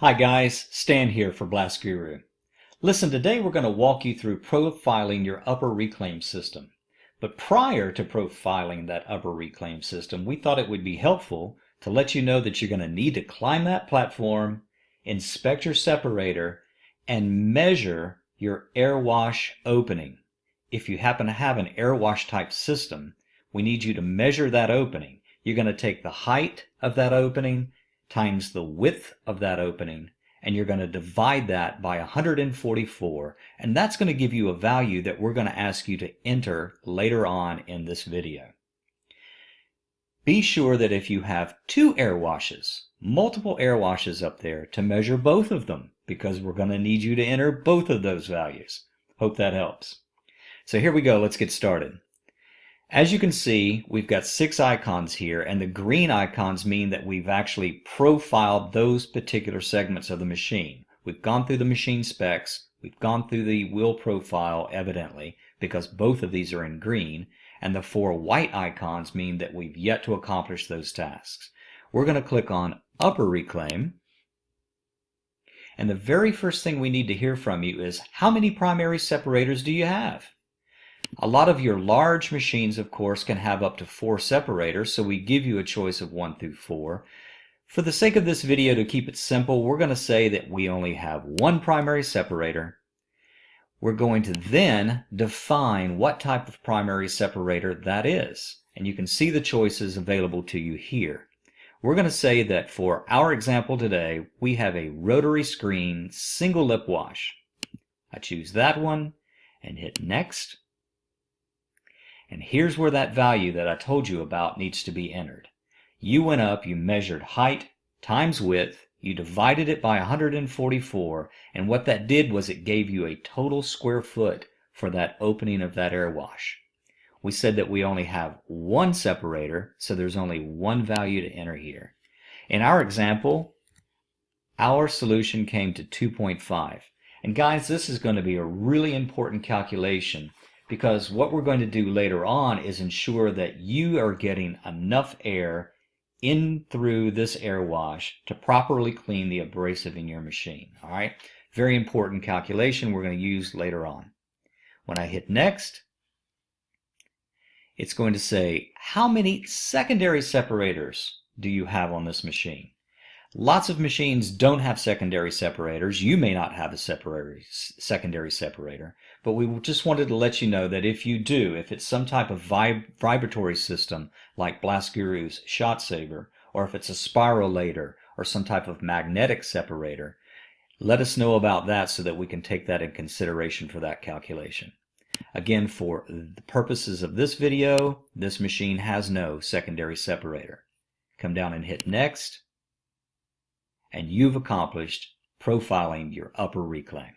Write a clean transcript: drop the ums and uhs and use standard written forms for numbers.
Hi guys, Stan here for Blast Guru. Listen, today we're going to walk you through profiling your upper reclaim system. But prior to profiling that upper reclaim system, we thought it would be helpful to let you know that you're going to need to climb that platform, inspect your separator, and measure your air wash opening. If you happen to have an air wash type system, we need you to measure that opening. You're going to take the height of that opening times the width of that opening, and you're going to divide that by 144, and that's going to give you a value that we're going to ask you to enter later on in this video. Be sure that if you have two air washes, multiple air washes up there, to measure both of them, because we're going to need you to enter both of those values. Hope that helps. So here we go, let's get started. As you can see, we've got 6 icons here, and the green icons mean that we've actually profiled those particular segments of the machine. We've gone through the machine specs, we've gone through the wheel profile evidently, because both of these are in green, and the 4 white icons mean that we've yet to accomplish those tasks. We're going to click on Upper Reclaim, and the very first thing we need to hear from you is, how many primary separators do you have? A lot of your large machines, of course, can have up to 4 separators, so we give you a choice of 1 through 4. For the sake of this video, to keep it simple, we're going to say that we only have 1 primary separator. We're going to then define what type of primary separator that is, and you can see the choices available to you here. We're going to say that for our example today, we have a rotary screen single lip wash. I choose that one and hit Next. And here's where that value that I told you about needs to be entered. You went up, you measured height times width, you divided it by 144, and what that did was it gave you a total square foot for that opening of that air wash. We said that we only have 1 separator, so there's only 1 value to enter here. In our example, our solution came to 2.5. And guys, this is going to be a really important calculation, because what we're going to do later on is ensure that you are getting enough air in through this air wash to properly clean the abrasive in your machine. All right, very important calculation we're going to use later on. When I hit Next, it's going to say, how many secondary separators do you have on this machine? Lots of machines don't have secondary separators. You may not have a secondary separator, but we just wanted to let you know that if you do, if it's some type of vibratory system like Blast Guru's Shot Saver, or if it's a spiralator or some type of magnetic separator, let us know about that so that we can take that in consideration for that calculation. Again, for the purposes of this video, this machine has no secondary separator. Come down and hit Next, and you've accomplished profiling your upper reclaim.